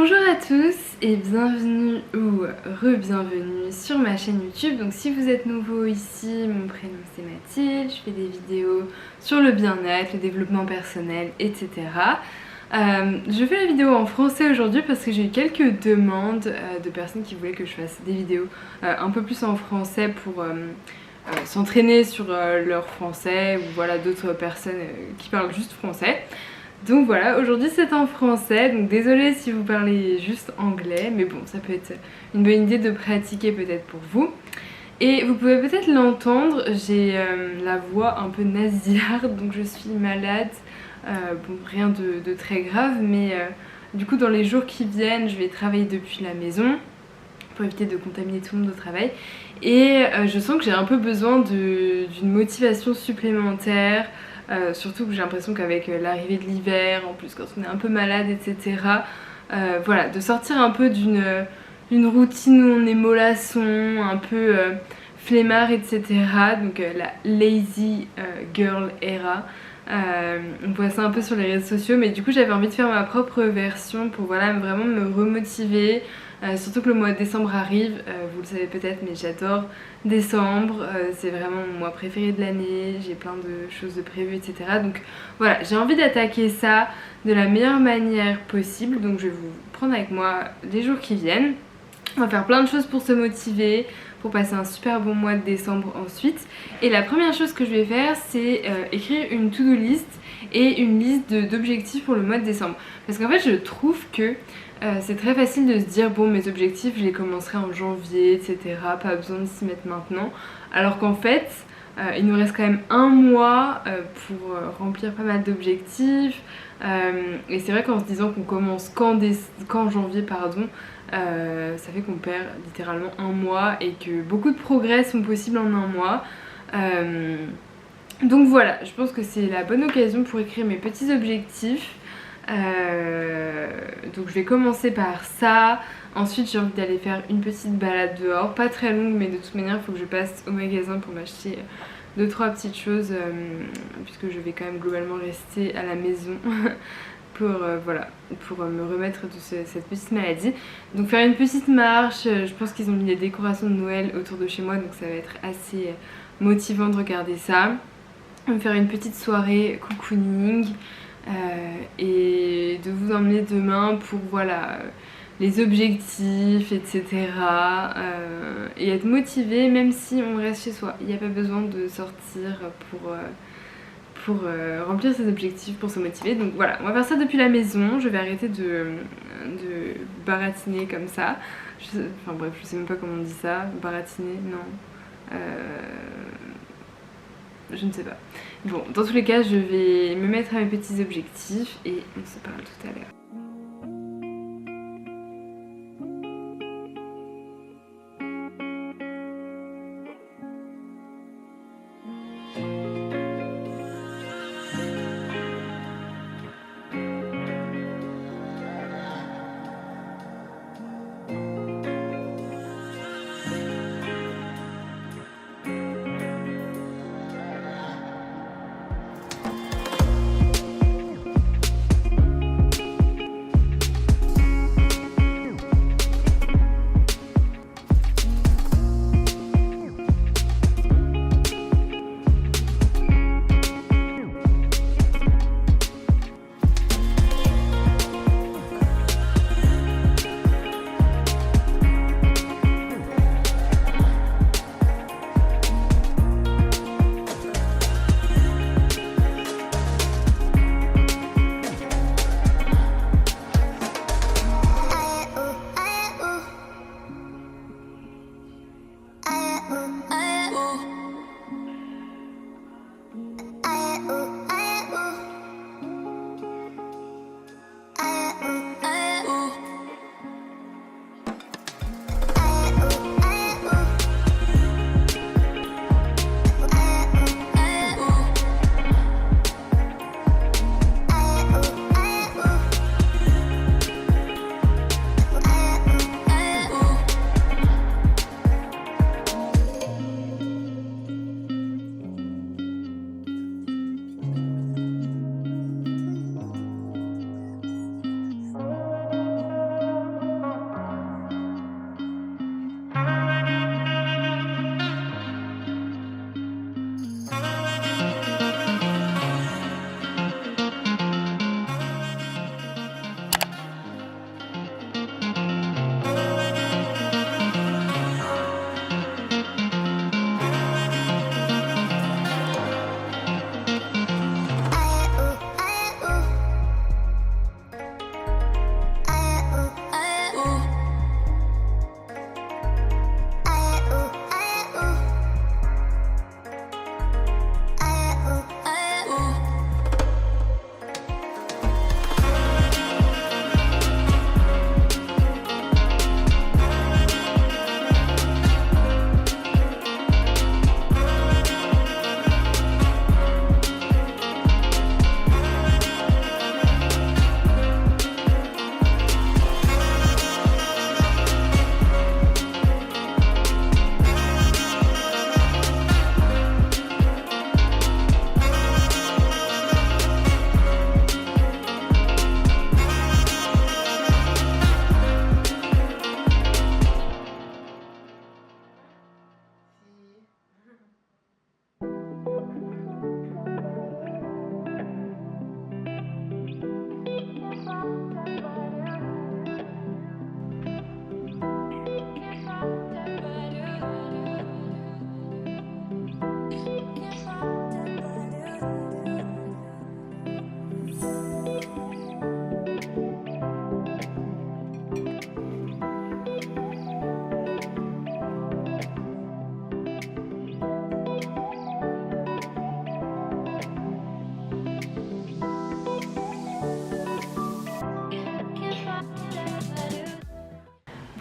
Bonjour à tous et bienvenue ou re-bienvenue sur ma chaîne YouTube. Donc si vous êtes nouveau ici, mon prénom c'est Mathilde, je fais des vidéos sur le bien-être, le développement personnel, etc. Je fais la vidéo en français aujourd'hui parce que j'ai eu quelques demandes de personnes qui voulaient que je fasse des vidéos un peu plus en français pour s'entraîner sur leur français ou voilà d'autres personnes qui parlent juste français. Donc voilà, aujourd'hui c'est en français, donc désolée si vous parlez juste anglais, mais bon, ça peut être une bonne idée de pratiquer peut-être pour vous. Et vous pouvez peut-être l'entendre, j'ai la voix un peu nasillarde, donc je suis malade. Bon, rien de très grave, mais du coup dans les jours qui viennent, je vais travailler depuis la maison pour éviter de contaminer tout le monde au travail. Et je sens que j'ai un peu besoin d'une motivation supplémentaire. Surtout que j'ai l'impression qu'avec l'arrivée de l'hiver, en plus quand on est un peu malade, etc. Voilà, de sortir un peu d'une routine où on est mollasson, un peu flemmard, etc. Donc la lazy girl era. On voit ça un peu sur les réseaux sociaux, mais du coup j'avais envie de faire ma propre version pour voilà, vraiment me remotiver. Surtout que le mois de décembre arrive, vous le savez peut-être, mais j'adore décembre, c'est vraiment mon mois préféré de l'année, j'ai plein de choses de prévues, etc. Donc voilà, j'ai envie d'attaquer ça de la meilleure manière possible, donc je vais vous prendre avec moi les jours qui viennent. On va faire plein de choses pour se motiver, pour passer un super bon mois de décembre ensuite. Et la première chose que je vais faire, c'est écrire une to-do list et une liste d'objectifs pour le mois de décembre. Parce qu'en fait, je trouve que c'est très facile de se dire bon, mes objectifs je les commencerai en janvier, etc. Pas besoin de s'y mettre maintenant. Alors qu'en fait il nous reste quand même un mois pour remplir pas mal d'objectifs. Et c'est vrai qu'en se disant qu'on commence qu'en janvier, pardon, ça fait qu'on perd littéralement un mois et que beaucoup de progrès sont possibles en un mois. Donc voilà, je pense que c'est la bonne occasion pour écrire mes petits objectifs. Donc je vais commencer par ça. Ensuite j'ai envie d'aller faire une petite balade dehors, pas très longue, mais de toute manière il faut que je passe au magasin pour m'acheter 2-3 petites choses puisque je vais quand même globalement rester à la maison pour, voilà, pour me remettre de cette petite maladie. Donc faire une petite marche, je pense qu'ils ont mis des décorations de Noël autour de chez moi, donc ça va être assez motivant de regarder ça. Me faire une petite soirée cocooning. Et de vous emmener demain pour voilà les objectifs, etc. Et être motivé même si on reste chez soi. Il n'y a pas besoin de sortir pour remplir ses objectifs, pour se motiver. Donc voilà, on va faire ça depuis la maison. Je vais arrêter de baratiner comme ça. Enfin bref, je sais même pas comment on dit ça. Baratiner, non. Je ne sais pas. Bon, dans tous les cas, je vais me mettre à mes petits objectifs et on se parle tout à l'heure.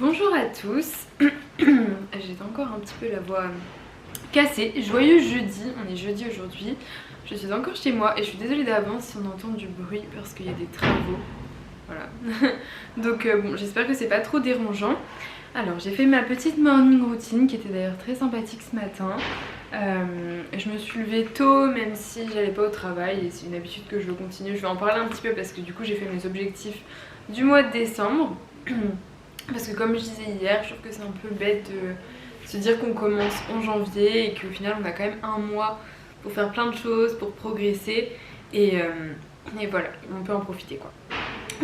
Bonjour à tous. J'ai encore un petit peu la voix cassée. Joyeux jeudi, on est jeudi aujourd'hui. Je suis encore chez moi et je suis désolée d'avance si on entend du bruit parce qu'il y a des travaux. Voilà. Donc bon, j'espère que c'est pas trop dérangeant. Alors j'ai fait ma petite morning routine qui était d'ailleurs très sympathique ce matin. Je me suis levée tôt même si j'allais pas au travail et c'est une habitude que je veux continuer. Je vais en parler un petit peu parce que du coup j'ai fait mes objectifs du mois de décembre. Parce que comme je disais hier, je trouve que c'est un peu bête de se dire qu'on commence en janvier et qu'au final on a quand même un mois pour faire plein de choses, pour progresser et voilà, on peut en profiter quoi.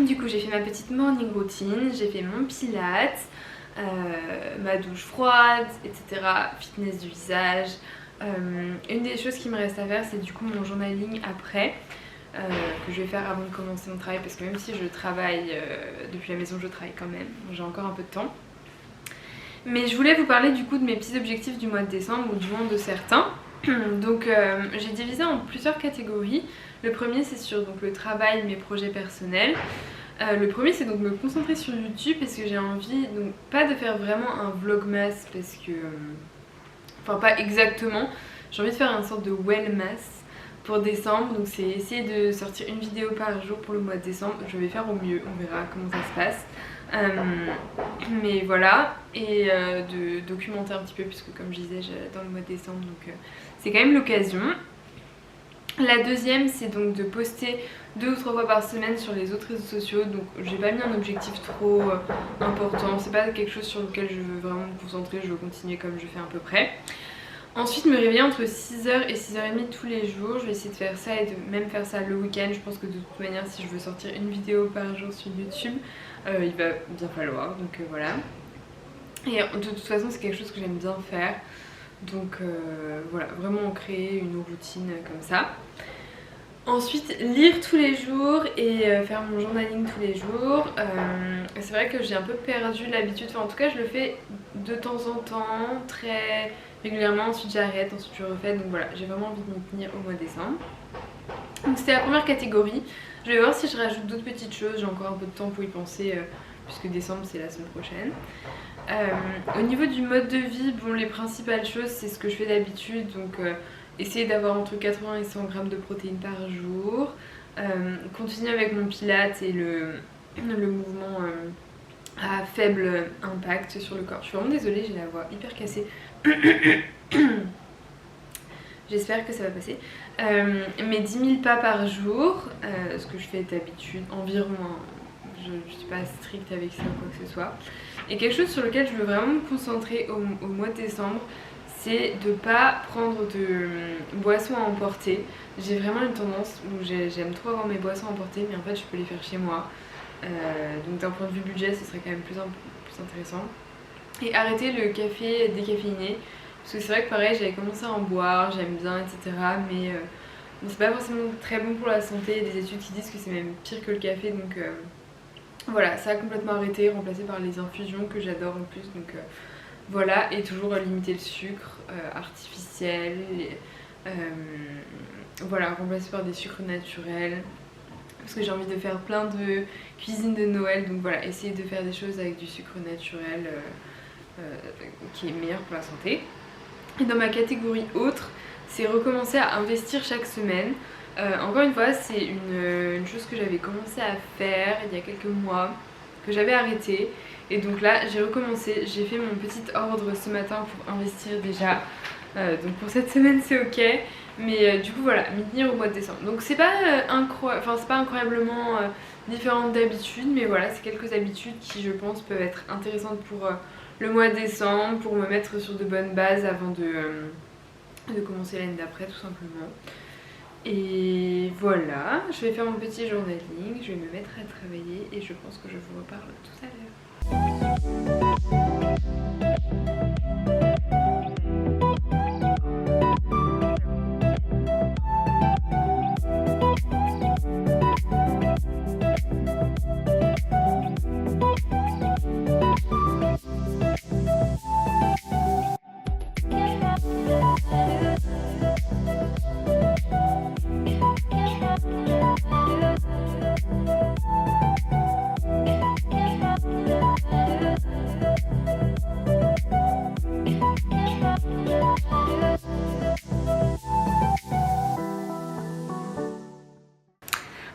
Du coup j'ai fait ma petite morning routine, j'ai fait mon pilates, ma douche froide, etc. Fitness du visage. Une des choses qui me reste à faire c'est du coup mon journaling après. Que je vais faire avant de commencer mon travail parce que même si je travaille depuis la maison, je travaille quand même, j'ai encore un peu de temps. Mais je voulais vous parler du coup de mes petits objectifs du mois de décembre ou du moins de certains. Donc j'ai divisé en plusieurs catégories. Le premier c'est sur donc, le travail, mes projets personnels. Le premier c'est donc me concentrer sur YouTube parce que j'ai envie, donc pas de faire vraiment un vlogmas parce que... enfin pas exactement, j'ai envie de faire une sorte de wellmas pour décembre, donc c'est essayer de sortir une vidéo par jour pour le mois de décembre. Je vais faire au mieux, on verra comment ça se passe. Mais voilà, et de documenter un petit peu puisque comme je disais dans le mois de décembre, donc c'est quand même l'occasion. La deuxième c'est donc de poster 2 ou 3 fois par semaine sur les autres réseaux sociaux, donc j'ai pas mis un objectif trop important, c'est pas quelque chose sur lequel je veux vraiment me concentrer, je veux continuer comme je fais à peu près. Ensuite me réveiller entre 6h et 6h30 tous les jours, je vais essayer de faire ça et de même faire ça le week-end. Je pense que de toute manière si je veux sortir une vidéo par jour sur YouTube, il va bien falloir, donc voilà. Et de toute façon c'est quelque chose que j'aime bien faire, donc voilà, vraiment créer une routine comme ça. Ensuite lire tous les jours et faire mon journaling tous les jours. C'est vrai que j'ai un peu perdu l'habitude, enfin en tout cas je le fais de temps en temps, très régulièrement, ensuite j'arrête, ensuite je refais, donc voilà, j'ai vraiment envie de m'y tenir au mois de décembre. Donc c'était la première catégorie. Je vais voir si je rajoute d'autres petites choses, j'ai encore un peu de temps pour y penser puisque décembre c'est la semaine prochaine. Au niveau du mode de vie, bon les principales choses c'est ce que je fais d'habitude, donc essayer d'avoir entre 80 et 100 grammes de protéines par jour, continuer avec mon pilates et le mouvement à faible impact sur le corps. Je suis vraiment désolée, j'ai la voix hyper cassée. J'espère que ça va passer. Mes 10 000 pas par jour, ce que je fais d'habitude, environ, hein. Je ne suis pas stricte avec ça ou quoi que ce soit. Et quelque chose sur lequel je veux vraiment me concentrer au mois de décembre, c'est de ne pas prendre de boissons à emporter. J'ai vraiment une tendance où j'aime trop avoir mes boissons à emporter, mais en fait je peux les faire chez moi. Donc d'un point de vue budget ce serait quand même plus intéressant. Et arrêter le café décaféiné, parce que c'est vrai que pareil j'avais commencé à en boire, j'aime bien etc. Mais c'est pas forcément très bon pour la santé, il y a des études qui disent que c'est même pire que le café, donc voilà, ça a complètement arrêté, remplacé par les infusions que j'adore en plus, donc voilà, et toujours limiter le sucre artificiel, voilà, remplacé par des sucres naturels. Parce que j'ai envie de faire plein de cuisine de Noël, donc voilà, essayer de faire des choses avec du sucre naturel qui est meilleur pour la santé. Et dans ma catégorie autre, c'est recommencer à investir chaque semaine. Encore une fois, c'est une chose que j'avais commencé à faire il y a quelques mois, que j'avais arrêté. Et donc là, j'ai recommencé, j'ai fait mon petit ordre ce matin pour investir déjà. Donc pour cette semaine, c'est ok. Mais du coup voilà, m'y tenir au mois de décembre. Donc c'est pas, incroyablement différent d'habitude, mais voilà, c'est quelques habitudes qui je pense peuvent être intéressantes pour le mois de décembre, pour me mettre sur de bonnes bases avant de commencer l'année d'après tout simplement. Et voilà, je vais faire mon petit journaling, je vais me mettre à travailler et je pense que je vous reparle tout à l'heure.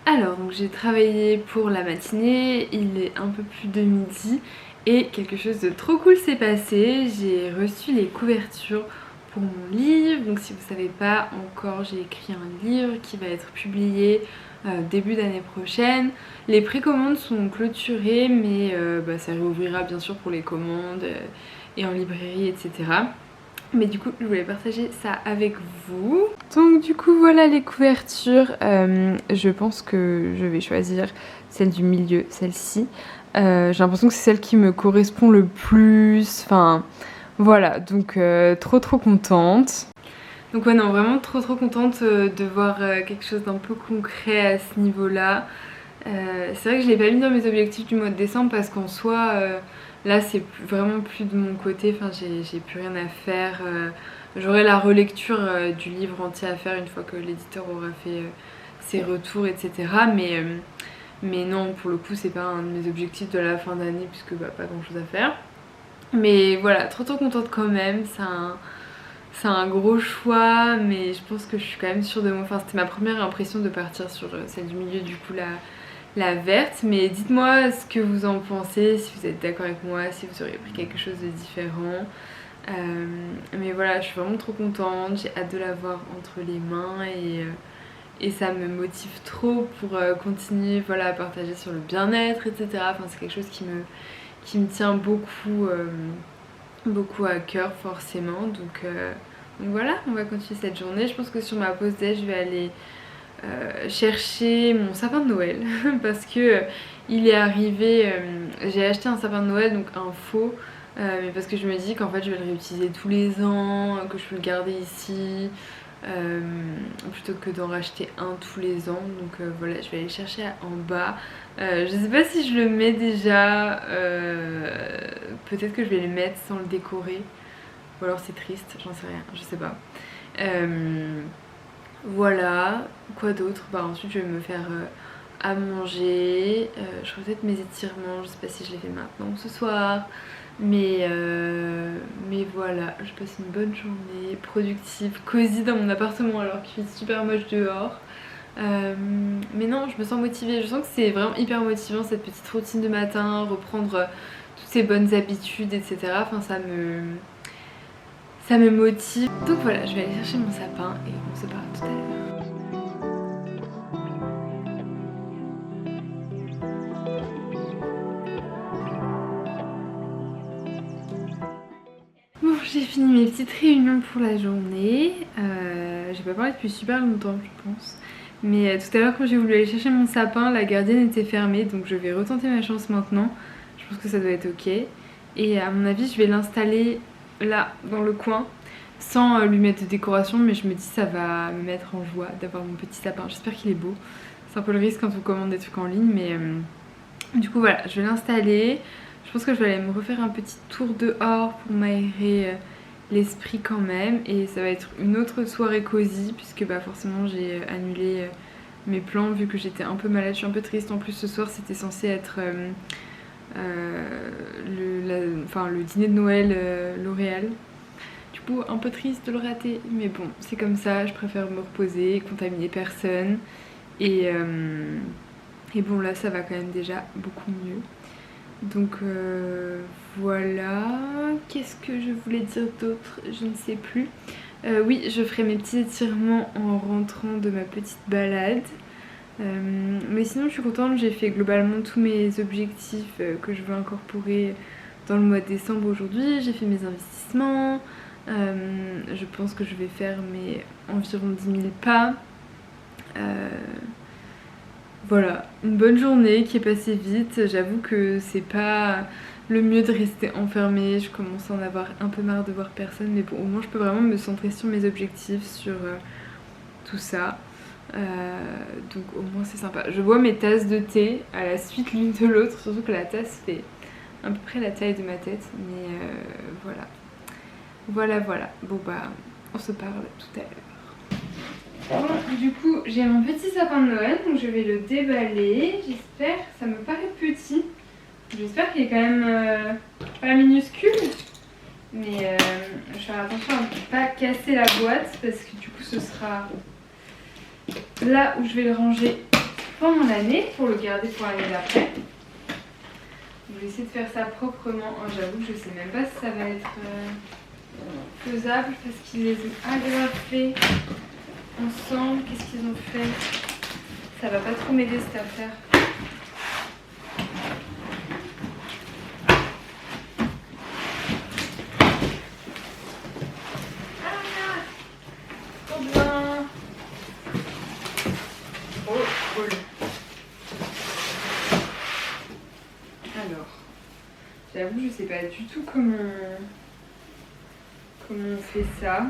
Alors donc j'ai travaillé pour la matinée, il est un peu plus de midi et quelque chose de trop cool s'est passé. J'ai reçu les couvertures pour mon livre, donc si vous savez pas encore, j'ai écrit un livre qui va être publié début d'année prochaine. Les précommandes sont clôturées mais ça réouvrira bien sûr pour les commandes et en librairie, etc. Mais du coup je voulais partager ça avec vous. Donc du coup voilà les couvertures. Je pense que je vais choisir celle du milieu, celle-ci. J'ai l'impression que c'est celle qui me correspond le plus. Enfin voilà, donc trop contente. Donc ouais non, vraiment trop contente de voir quelque chose d'un peu concret à ce niveau-là. C'est vrai que je l'ai pas mis dans mes objectifs du mois de décembre parce qu'en soi là c'est vraiment plus de mon côté, enfin j'ai plus rien à faire. J'aurai la relecture du livre entier à faire une fois que l'éditeur aura fait ses retours, etc. Mais non, pour le coup c'est pas un de mes objectifs de la fin d'année puisque pas grand chose à faire. Mais voilà, trop contente quand même, c'est un gros choix, mais je pense que je suis quand même sûre de moi. Enfin c'était ma première impression de partir sur celle du milieu, du coup la verte. Mais dites-moi ce que vous en pensez, si vous êtes d'accord avec moi, si vous auriez pris quelque chose de différent. Mais voilà, je suis vraiment trop contente, j'ai hâte de l'avoir entre les mains et ça me motive trop pour continuer voilà, à partager sur le bien-être, etc. Enfin c'est quelque chose qui me tient beaucoup à cœur forcément. Donc voilà, on va continuer cette journée. Je pense que sur ma pause déj je vais aller chercher mon sapin de Noël parce que il est arrivé, j'ai acheté un sapin de Noël, donc un faux, mais parce que je me dis qu'en fait je vais le réutiliser tous les ans, que je peux le garder ici plutôt que d'en racheter un tous les ans. Donc voilà, je vais aller chercher en bas. Je sais pas si je le mets déjà, peut-être que je vais le mettre sans le décorer, ou alors c'est triste, j'en sais rien, je sais pas. Voilà, quoi d'autre? Ensuite je vais me faire à manger, je ferai peut-être mes étirements, je sais pas si je les fais maintenant ou ce soir. Mais voilà, je passe une bonne journée, productive, cosy dans mon appartement alors qu'il fait super moche dehors. Mais non, je me sens motivée, je sens que c'est vraiment hyper motivant cette petite routine de matin, reprendre toutes ces bonnes habitudes, etc. Enfin ça me motive. Donc voilà, je vais aller chercher mon sapin et on se parle tout à l'heure. Bon, j'ai fini mes petites réunions pour la journée. J'ai pas parlé depuis super longtemps, je pense. Mais tout à l'heure, quand j'ai voulu aller chercher mon sapin, la gardienne était fermée. Donc je vais retenter ma chance maintenant. Je pense que ça doit être ok. Et à mon avis, je vais l'installer là, dans le coin, sans lui mettre de décoration. Mais je me dis ça va me mettre en joie d'avoir mon petit sapin. J'espère qu'il est beau. C'est un peu le risque quand on commande des trucs en ligne. Mais du coup, voilà, je vais l'installer. Je pense que je vais aller me refaire un petit tour dehors pour m'aérer l'esprit quand même. Et ça va être une autre soirée cosy puisque forcément j'ai annulé mes plans vu que j'étais un peu malade. Je suis un peu triste. En plus ce soir c'était censé être le dîner de Noël L'Oréal. Du coup un peu triste de le rater. Mais bon c'est comme ça, je préfère me reposer, contaminer personne. Et bon là ça va quand même déjà beaucoup mieux. Donc voilà, qu'est-ce que je voulais dire d'autre? Je ne sais plus. Oui, je ferai mes petits étirements en rentrant de ma petite balade. Mais sinon je suis contente, j'ai fait globalement tous mes objectifs que je veux incorporer dans le mois de décembre aujourd'hui. J'ai fait mes investissements, je pense que je vais faire mes environ 10 000 pas. Voilà, une bonne journée qui est passée vite. J'avoue que c'est pas le mieux de rester enfermée. Je commence à en avoir un peu marre de voir personne. Mais bon, au moins je peux vraiment me centrer sur mes objectifs, sur tout ça. Donc au moins c'est sympa. Je bois mes tasses de thé à la suite l'une de l'autre. Surtout que la tasse fait à peu près la taille de ma tête. Mais voilà. Voilà. Bon on se parle tout à l'heure. Bon, du coup j'ai mon petit sapin de Noël, donc je vais le déballer. J'espère, ça me paraît petit. J'espère qu'il est quand même pas minuscule. Mais je vais faire attention à ne pas casser la boîte parce que du coup ce sera là où je vais le ranger pendant l'année pour le garder pour l'année d'après. Je vais essayer de faire ça proprement. Oh, j'avoue que je sais même pas si ça va être faisable parce qu'ils les ont agrafés ensemble. Qu'est-ce qu'ils ont fait? Ça va pas trop m'aider cette affaire. Trop bien. Oh, cool. Alors, j'avoue, je sais pas du tout comment on fait ça.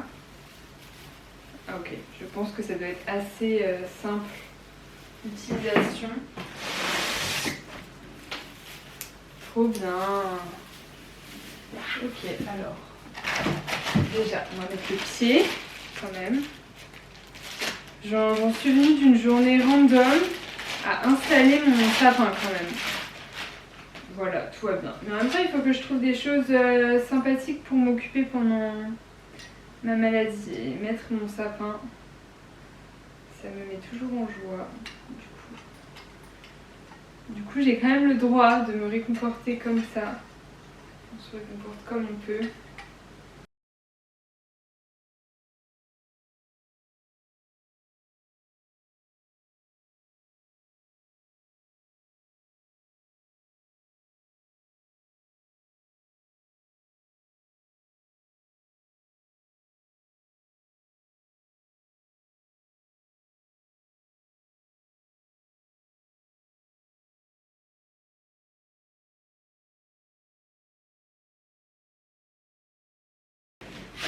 Ah, ok, je pense que ça doit être assez simple d'utilisation. Trop bien. Ok, alors, déjà, on va mettre le pied quand même. J'en suis venue d'une journée random à installer mon sapin quand même. Voilà, tout va bien. Mais en même temps, il faut que je trouve des choses sympathiques pour m'occuper pendant ma maladie. Et mettre mon sapin, ça me met toujours en joie. Du coup, j'ai quand même le droit de me réconforter comme ça. On se réconforte comme on peut.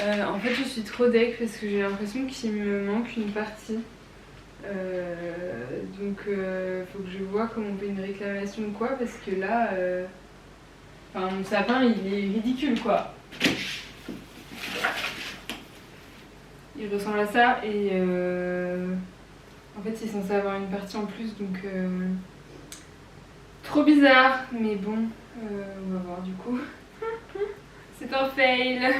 En fait, je suis trop deg parce que j'ai l'impression qu'il me manque une partie. Donc, faut que je vois comment on fait une réclamation ou quoi parce que là, enfin, mon sapin il est ridicule quoi. Il ressemble à ça et en fait, il est censé avoir une partie en plus donc trop bizarre, mais bon, on va voir du coup. C'est un fail.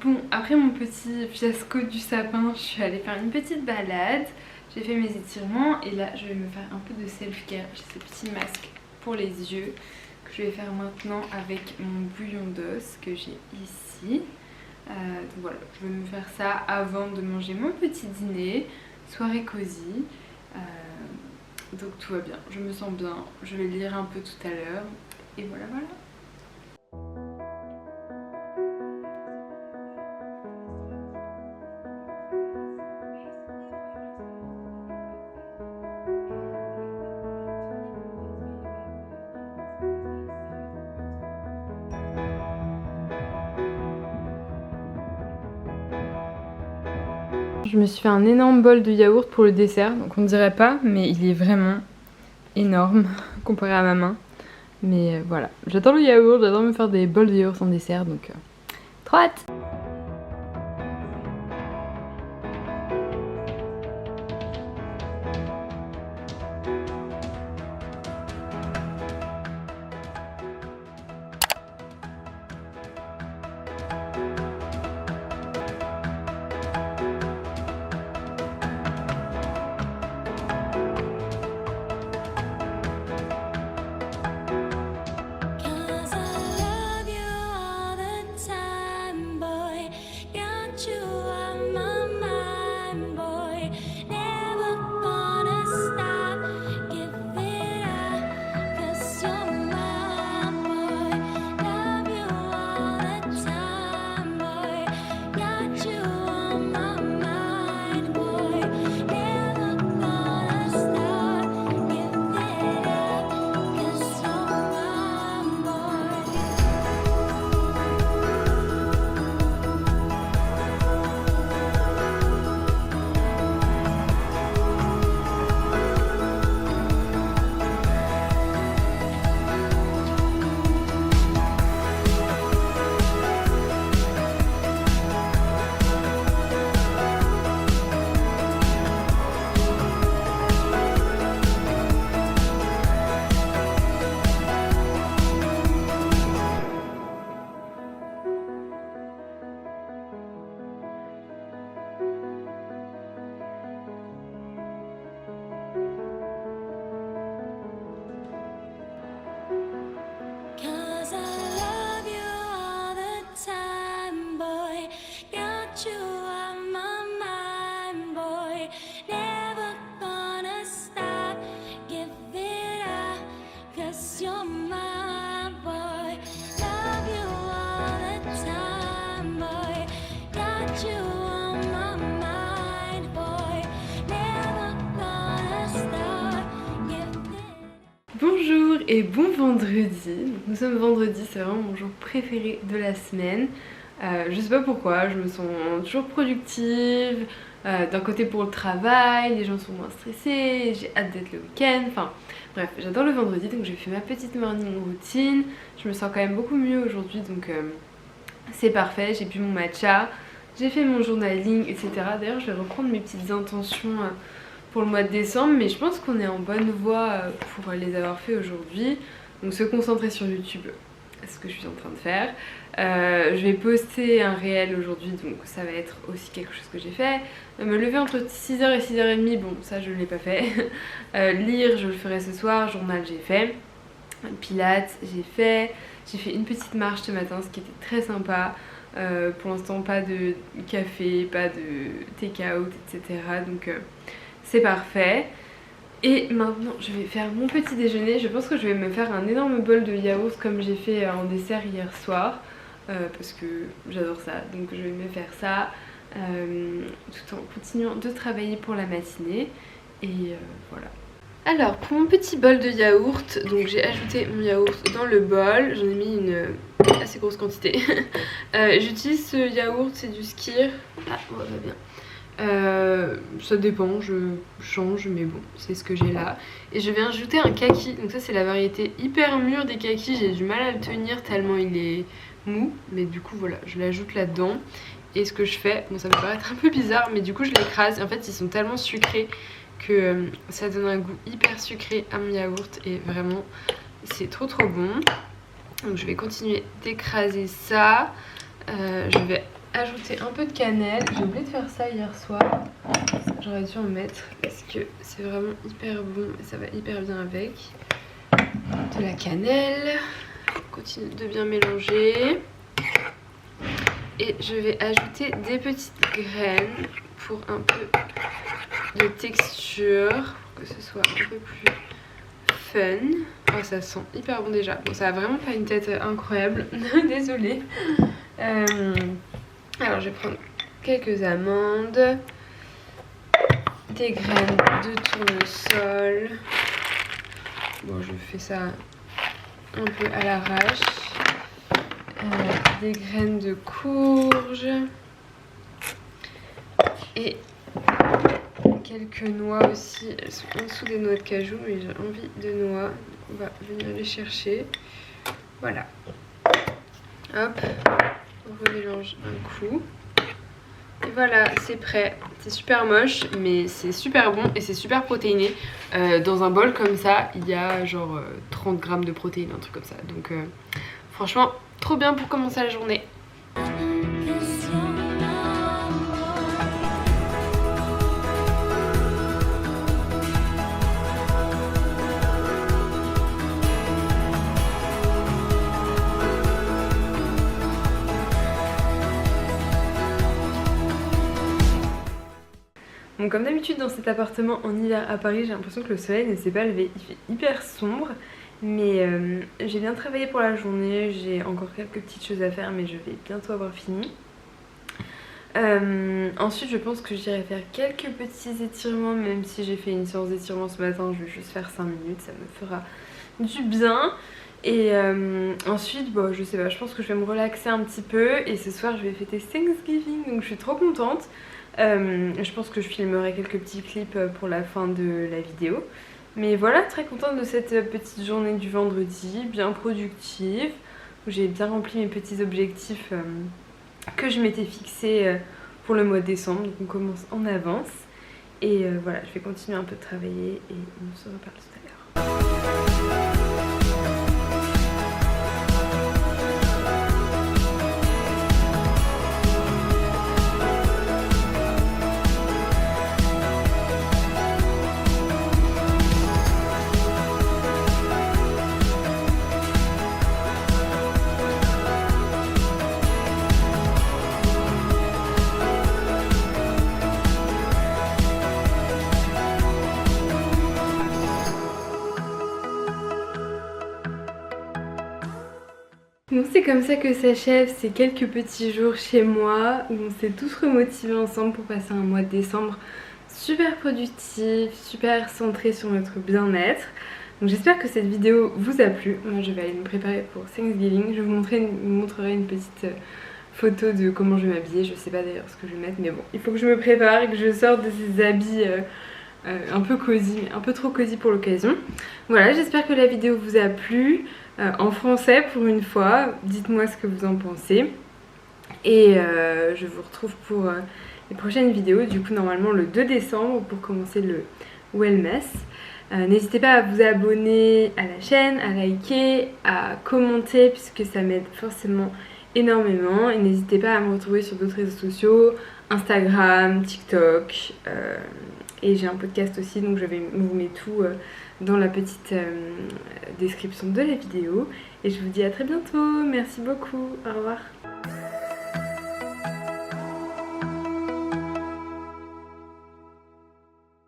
Bon, après mon petit fiasco du sapin, je suis allée faire une petite balade. J'ai fait mes étirements et là je vais me faire un peu de self-care. J'ai ce petit masque pour les yeux que je vais faire maintenant avec mon bouillon d'os que j'ai ici. Donc voilà, je vais me faire ça avant de manger mon petit dîner, soirée cosy. Donc tout va bien, je me sens bien, je vais lire un peu tout à l'heure et voilà voilà. Je me suis fait un énorme bol de yaourt pour le dessert, donc on ne dirait pas, mais il est vraiment énorme comparé à ma main. Mais voilà, j'adore le yaourt, j'adore me faire des bols de yaourt en dessert, donc trop hâte! Cause I love you all the time, boy. Bonjour et bon vendredi. Nous sommes vendredi, c'est vraiment mon jour préféré de la semaine. Je sais pas pourquoi, je me sens toujours productive. D'un côté pour le travail, les gens sont moins stressés, j'ai hâte d'être le week-end. Enfin bref, j'adore le vendredi, donc j'ai fait ma petite morning routine. Je me sens quand même beaucoup mieux aujourd'hui, donc c'est parfait. J'ai bu mon matcha, j'ai fait mon journaling, etc. D'ailleurs je vais reprendre mes petites intentions pour le mois de décembre, mais je pense qu'on est en bonne voie pour les avoir fait aujourd'hui. Donc se concentrer sur YouTube, c'est ce que je suis en train de faire. Je vais poster un réel aujourd'hui, donc ça va être aussi quelque chose que j'ai fait. Me lever entre 6h et 6h30, bon ça je ne l'ai pas fait. Lire, je le ferai ce soir. Journal, j'ai fait. Pilates, j'ai fait une petite marche ce matin, ce qui était très sympa. Pour l'instant pas de café, pas de take-out, etc. Donc c'est parfait. Et maintenant je vais faire mon petit déjeuner. Je pense que je vais me faire un énorme bol de yaourt comme j'ai fait en dessert hier soir, parce que j'adore ça, donc je vais me faire ça tout en continuant de travailler pour la matinée. Et voilà. Alors pour mon petit bol de yaourt, donc j'ai ajouté mon yaourt dans le bol, j'en ai mis une assez grosse quantité. J'utilise ce yaourt, c'est du Skyr. Ah ouais, va bien. Ça dépend, je change, mais bon, c'est ce que j'ai là. Et je vais ajouter un kaki, donc ça c'est la variété hyper mûre des kakis. J'ai du mal à le tenir tellement il est mou, mais du coup voilà, je l'ajoute là-dedans. Et ce que je fais, bon ça peut paraître un peu bizarre, mais du coup je l'écrase. Et en fait ils sont tellement sucrés que ça donne un goût hyper sucré à mon yaourt. Et vraiment c'est trop bon. Donc je vais continuer d'écraser ça. Je vais ajouter un peu de cannelle. J'ai oublié de faire ça hier soir. J'aurais dû en mettre parce que c'est vraiment hyper bon et ça va hyper bien avec. De la cannelle. Continue de bien mélanger. Et je vais ajouter des petites graines pour un peu de texture, pour que ce soit un peu plus fun. Oh, ça sent hyper bon déjà. Bon, ça a vraiment pas une tête incroyable. Désolée. Alors je vais prendre quelques amandes, des graines de tournesol. Bon, je fais ça un peu à l'arrache. Des graines de courge et quelques noix aussi. Elles sont en dessous des noix de cajou, mais j'ai envie de noix. On va venir les chercher. Voilà. Hop. On remélange un coup. Et voilà, c'est prêt. C'est super moche, mais c'est super bon et c'est super protéiné. Dans un bol comme ça, il y a genre 30 grammes de protéines, un truc comme ça. Donc franchement, trop bien pour commencer la journée. Bon, comme d'habitude dans cet appartement en hiver à Paris, j'ai l'impression que le soleil ne s'est pas levé. Il fait hyper sombre, mais j'ai bien travaillé pour la journée. J'ai encore quelques petites choses à faire, mais je vais bientôt avoir fini. Ensuite je pense que j'irai faire quelques petits étirements, même si j'ai fait une séance d'étirement ce matin. Je vais juste faire 5 minutes, ça me fera du bien. Et ensuite bon, je sais pas, je pense que je vais me relaxer un petit peu. Et ce soir je vais fêter Thanksgiving, donc je suis trop contente. Je pense que je filmerai quelques petits clips pour la fin de la vidéo. Mais voilà, très contente de cette petite journée du vendredi, bien productive, où j'ai bien rempli mes petits objectifs que je m'étais fixés pour le mois de décembre. Donc on commence en avance. Et voilà, je vais continuer un peu de travailler et on se reparle tout à l'heure. Bon, c'est comme ça que s'achèvent ces quelques petits jours chez moi où on s'est tous remotivés ensemble pour passer un mois de décembre super productif, super centré sur notre bien-être. Donc j'espère que cette vidéo vous a plu. Moi je vais aller me préparer pour Thanksgiving. Je vous montrerai une petite photo de comment je vais m'habiller. Je sais pas d'ailleurs ce que je vais mettre, mais bon, il faut que je me prépare et que je sorte de ces habits un peu cosy, mais un peu trop cosy pour l'occasion. Voilà, j'espère que la vidéo vous a plu, en français pour une fois. Dites-moi ce que vous en pensez. Et je vous retrouve pour les prochaines vidéos, du coup normalement le 2 décembre pour commencer le Wellmess. N'hésitez pas à vous abonner à la chaîne, à liker, à commenter puisque ça m'aide forcément énormément. Et n'hésitez pas à me retrouver sur d'autres réseaux sociaux, Instagram, TikTok. Et j'ai un podcast aussi, donc je vais vous mettre tout dans la petite description de la vidéo. Et je vous dis à très bientôt. Merci beaucoup. Au revoir.